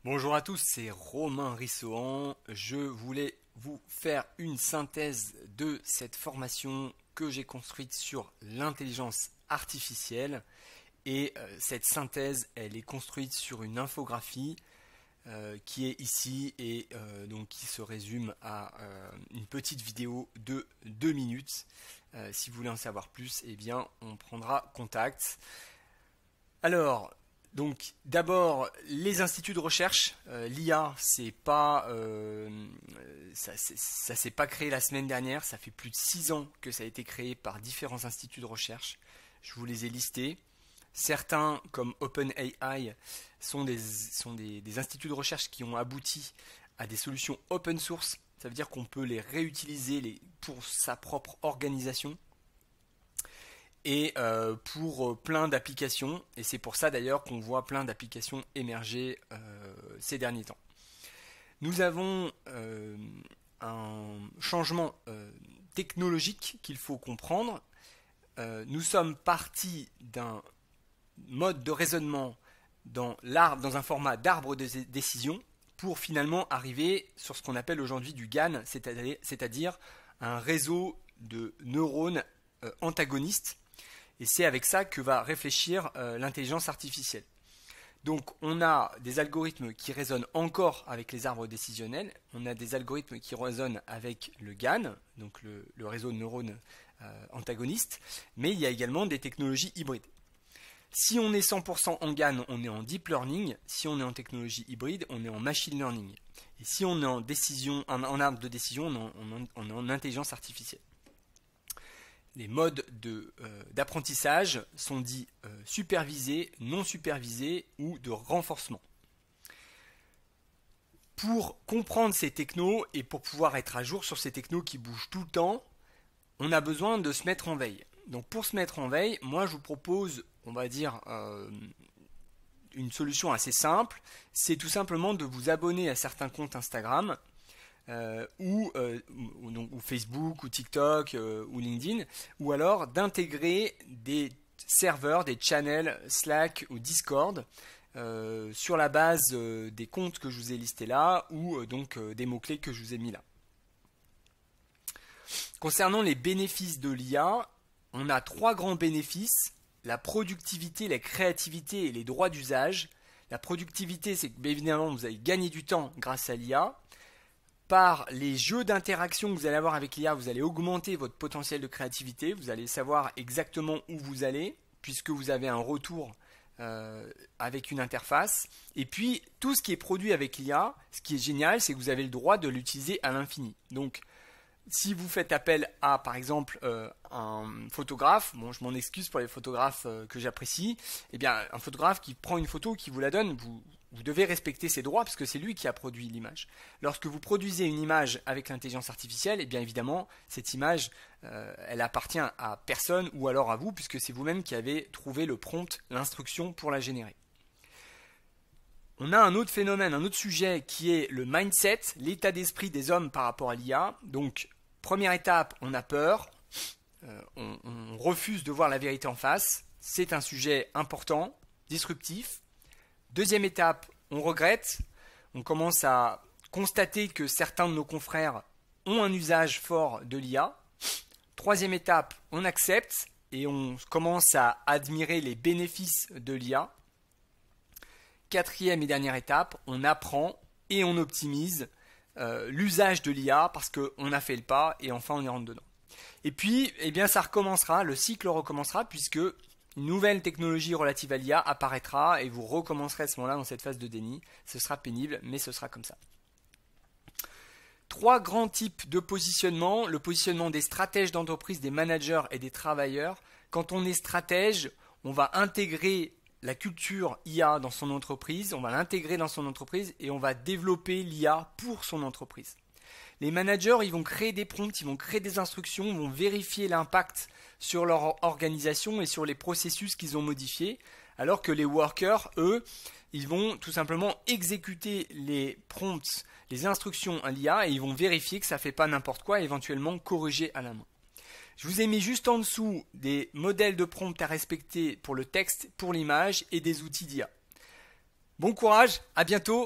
Bonjour à tous, c'est Romain Rissohan. Je voulais vous faire une synthèse de cette formation que j'ai construite sur l'intelligence artificielle. Et cette synthèse, elle est construite sur une infographie qui est ici et donc qui se résume à une petite vidéo de 2 minutes. Si vous voulez en savoir plus, eh bien, on prendra contact. Alors, donc d'abord les instituts de recherche, l'IA c'est pas ça s'est pas créé la semaine dernière, ça fait plus de 6 ans que ça a été créé par différents instituts de recherche. Je vous les ai listés. Certains comme OpenAI sont des instituts de recherche qui ont abouti à des solutions open source. Ça veut dire qu'on peut les réutiliser pour sa propre organisation et pour plein d'applications. Et c'est pour ça d'ailleurs qu'on voit plein d'applications émerger ces derniers temps. Nous avons un changement technologique qu'il faut comprendre. Nous sommes partis d'un mode de raisonnement dans un format d'arbre de décision pour finalement arriver sur ce qu'on appelle aujourd'hui du GAN, c'est-à-dire un réseau de neurones antagonistes. Et c'est avec ça que va réfléchir l'intelligence artificielle. Donc on a des algorithmes qui raisonnent encore avec les arbres décisionnels, on a des algorithmes qui raisonnent avec le GAN, donc le réseau de neurones antagonistes, mais il y a également des technologies hybrides. Si on est 100% en GAN, on est en deep learning. Si on est en technologie hybride, on est en machine learning. Et si on est en arbre de décision, on est en intelligence artificielle. Les modes d'apprentissage sont dits supervisés, non supervisés ou de renforcement. Pour comprendre ces technos et pour pouvoir être à jour sur ces technos qui bougent tout le temps, on a besoin de se mettre en veille. Donc pour se mettre en veille, moi je vous propose, on va dire, une solution assez simple. C'est tout simplement de vous abonner à certains comptes Instagram ou Facebook ou TikTok ou LinkedIn, ou alors d'intégrer des serveurs, des channels Slack ou Discord sur la base des comptes que je vous ai listés là ou des mots-clés que je vous ai mis là. Concernant les bénéfices de l'IA, on a 3 grands bénéfices: la productivité, la créativité et les droits d'usage. La productivité, c'est que bien évidemment vous allez gagner du temps grâce à l'IA. Par les jeux d'interaction que vous allez avoir avec l'IA, vous allez augmenter votre potentiel de créativité. Vous allez savoir exactement où vous allez, puisque vous avez un retour avec une interface. Et puis, tout ce qui est produit avec l'IA, ce qui est génial, c'est que vous avez le droit de l'utiliser à l'infini. Donc, si vous faites appel à, par exemple, un photographe, bon, je m'en excuse pour les photographes que j'apprécie, eh bien, un photographe qui prend une photo, qui vous la donne, vous devez respecter ses droits parce que c'est lui qui a produit l'image. Lorsque vous produisez une image avec l'intelligence artificielle, eh bien évidemment, cette image, elle appartient à personne ou alors à vous, puisque c'est vous-même qui avez trouvé le prompt, l'instruction pour la générer. On a un autre phénomène, un autre sujet qui est le mindset, l'état d'esprit des hommes par rapport à l'IA. Donc, première étape, on a peur, on refuse de voir la vérité en face. C'est un sujet important, disruptif. Deuxième étape, on regrette. On commence à constater que certains de nos confrères ont un usage fort de l'IA. Troisième étape, on accepte et on commence à admirer les bénéfices de l'IA. Quatrième et dernière étape, on apprend et on optimise l'usage de l'IA parce qu'on a fait le pas et enfin on y rentre dedans. Et puis, eh bien, ça recommencera, le cycle recommencera puisque une nouvelle technologie relative à l'IA apparaîtra et vous recommencerez à ce moment-là dans cette phase de déni. Ce sera pénible, mais ce sera comme ça. 3 grands types de positionnement. Le positionnement des stratèges d'entreprise, des managers et des travailleurs. Quand on est stratège, on va intégrer la culture IA dans son entreprise, on va l'intégrer dans son entreprise et on va développer l'IA pour son entreprise. Les managers, ils vont créer des prompts, ils vont créer des instructions, ils vont vérifier l'impact sur leur organisation et sur les processus qu'ils ont modifiés, alors que les workers, eux, ils vont tout simplement exécuter les prompts, les instructions à l'IA et ils vont vérifier que ça ne fait pas n'importe quoi et éventuellement corriger à la main. Je vous ai mis juste en dessous des modèles de prompt à respecter pour le texte, pour l'image et des outils d'IA. Bon courage, à bientôt.